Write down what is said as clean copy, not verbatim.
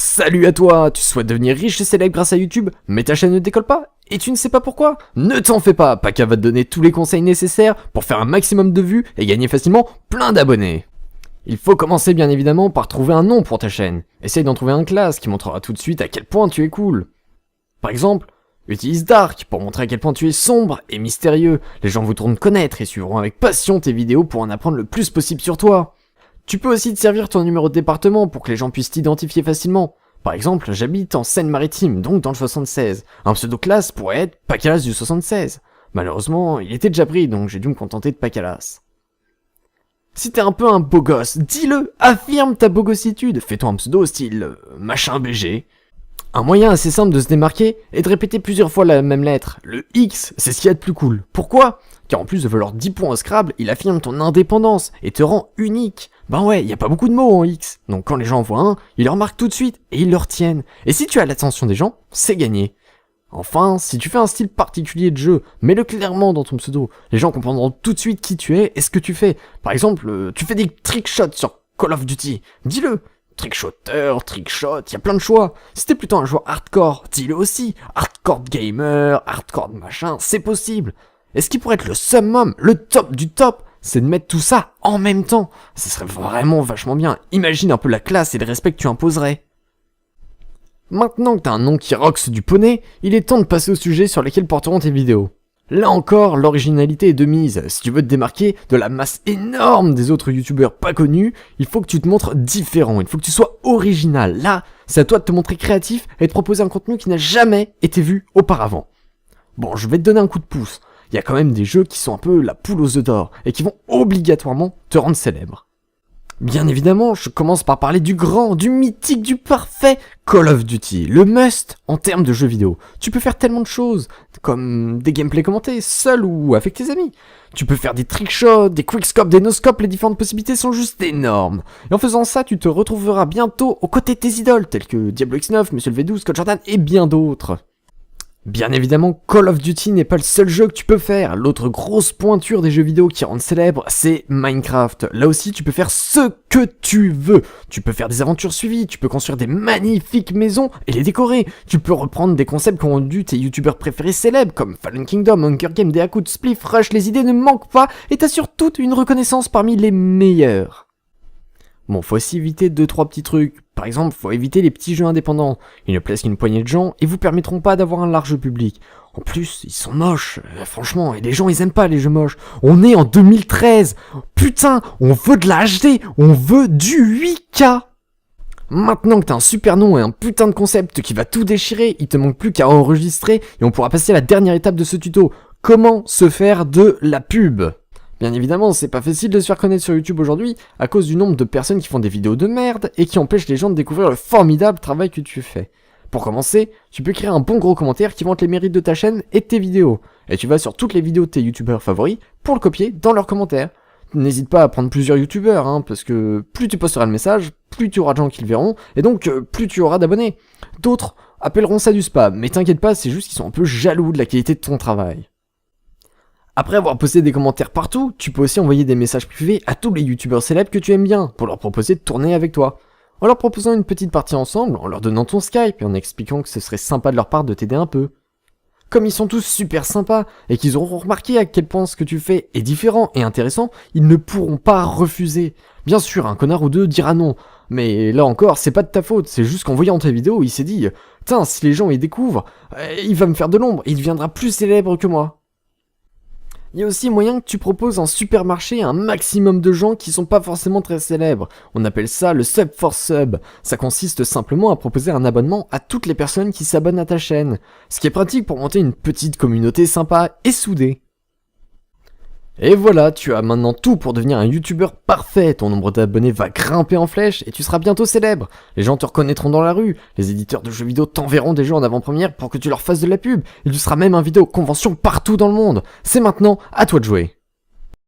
Salut à toi, tu souhaites devenir riche et célèbre grâce à YouTube, mais ta chaîne ne décolle pas et tu ne sais pas pourquoi? Ne t'en fais pas, Paka va te donner tous les conseils nécessaires pour faire un maximum de vues et gagner facilement plein d'abonnés. Il faut commencer bien évidemment par trouver un nom pour ta chaîne. Essaye d'en trouver un classe qui montrera tout de suite à quel point tu es cool. Par exemple, utilise Dark pour montrer à quel point tu es sombre et mystérieux. Les gens voudront te connaître et suivront avec passion tes vidéos pour en apprendre le plus possible sur toi. Tu peux aussi te servir ton numéro de département pour que les gens puissent t'identifier facilement. Par exemple, j'habite en Seine-Maritime, donc dans le 76. Un pseudo-classe pourrait être Pakalas du 76. Malheureusement, il était déjà pris, donc j'ai dû me contenter de Pakalas. Si t'es un peu un beau gosse, dis-le, affirme ta bogossitude, fais-toi un pseudo style machin BG. Un moyen assez simple de se démarquer est de répéter plusieurs fois la même lettre. Le X, c'est ce qu'il y a de plus cool. Pourquoi? Car en plus de valoir 10 points au Scrabble, il affirme ton indépendance et te rend unique. Ben ouais, y a pas beaucoup de mots en X. Donc quand les gens en voient un, ils le remarquent tout de suite et ils le retiennent. Et si tu as l'attention des gens, c'est gagné. Enfin, si tu fais un style particulier de jeu, mets-le clairement dans ton pseudo. Les gens comprendront tout de suite qui tu es et ce que tu fais. Par exemple, tu fais des trickshots sur Call of Duty. Dis-le. Trickshotter, trickshot, y a plein de choix. Si t'es plutôt un joueur hardcore, dis-le aussi. Hardcore gamer, hardcore machin, c'est possible. Et ce qui pourrait être le summum, le top du top, c'est de mettre tout ça en même temps. Ce serait vraiment vachement bien. Imagine un peu la classe et le respect que tu imposerais. Maintenant que t'as un nom qui rocks du poney, il est temps de passer au sujet sur lesquels porteront tes vidéos. Là encore, l'originalité est de mise. Si tu veux te démarquer de la masse énorme des autres youtubeurs pas connus, il faut que tu te montres différent, il faut que tu sois original. Là, c'est à toi de te montrer créatif et de proposer un contenu qui n'a jamais été vu auparavant. Bon, je vais te donner un coup de pouce. Il y a quand même des jeux qui sont un peu la poule aux œufs d'or et qui vont obligatoirement te rendre célèbre. Bien évidemment, je commence par parler du grand, du mythique, du parfait Call of Duty, le must en termes de jeux vidéo. Tu peux faire tellement de choses, comme des gameplays commentés, seul ou avec tes amis. Tu peux faire des trickshots, des quickscopes, des noscopes, les différentes possibilités sont juste énormes. Et en faisant ça, tu te retrouveras bientôt aux côtés de tes idoles, tels que Diablo X9, Monsieur le V12, Scott Jordan et bien d'autres. Bien évidemment, Call of Duty n'est pas le seul jeu que tu peux faire. L'autre grosse pointure des jeux vidéo qui rendent célèbre, c'est Minecraft. Là aussi, tu peux faire ce que tu veux. Tu peux faire des aventures suivies, tu peux construire des magnifiques maisons et les décorer. Tu peux reprendre des concepts qu'ont rendu tes youtubeurs préférés célèbres, comme Fallen Kingdom, Hunger Games, Deathloop, Spliff, Rush, les idées ne manquent pas et t'assures toute une reconnaissance parmi les meilleurs. Bon, faut aussi éviter 2-3 petits trucs. Par exemple, faut éviter les petits jeux indépendants. Ils ne plaisent qu'une poignée de gens et vous permettront pas d'avoir un large public. En plus, ils sont moches. Franchement, et les gens ils aiment pas les jeux moches. On est en 2013. Putain, on veut de la HD. On veut du 8K. Maintenant que t'as un super nom et un putain de concept qui va tout déchirer, il te manque plus qu'à enregistrer et on pourra passer à la dernière étape de ce tuto. Comment se faire de la pub? Bien évidemment, c'est pas facile de se faire connaître sur YouTube aujourd'hui à cause du nombre de personnes qui font des vidéos de merde et qui empêchent les gens de découvrir le formidable travail que tu fais. Pour commencer, tu peux créer un bon gros commentaire qui vante les mérites de ta chaîne et de tes vidéos. Et tu vas sur toutes les vidéos de tes youtubeurs favoris pour le copier dans leurs commentaires. N'hésite pas à prendre plusieurs youtubeurs, parce que plus tu posteras le message, plus tu auras de gens qui le verront, et donc plus tu auras d'abonnés. D'autres appelleront ça du spam, mais t'inquiète pas, c'est juste qu'ils sont un peu jaloux de la qualité de ton travail. Après avoir posté des commentaires partout, tu peux aussi envoyer des messages privés à tous les youtubeurs célèbres que tu aimes bien, pour leur proposer de tourner avec toi. En leur proposant une petite partie ensemble, en leur donnant ton Skype et en expliquant que ce serait sympa de leur part de t'aider un peu. Comme ils sont tous super sympas et qu'ils auront remarqué à quel point ce que tu fais est différent et intéressant, ils ne pourront pas refuser. Bien sûr, un connard ou deux dira non, mais là encore, c'est pas de ta faute, c'est juste qu'en voyant tes vidéos, il s'est dit « Tiens, si les gens y découvrent, il va me faire de l'ombre, il deviendra plus célèbre que moi. » Il y a aussi moyen que tu proposes en supermarché à un maximum de gens qui sont pas forcément très célèbres. On appelle ça le sub for sub. Ça consiste simplement à proposer un abonnement à toutes les personnes qui s'abonnent à ta chaîne. Ce qui est pratique pour monter une petite communauté sympa et soudée. Et voilà, tu as maintenant tout pour devenir un youtubeur parfait. Ton nombre d'abonnés va grimper en flèche et tu seras bientôt célèbre. Les gens te reconnaîtront dans la rue. Les éditeurs de jeux vidéo t'enverront des jeux en avant-première pour que tu leur fasses de la pub. Et tu seras même invité aux conventions partout dans le monde. C'est maintenant à toi de jouer.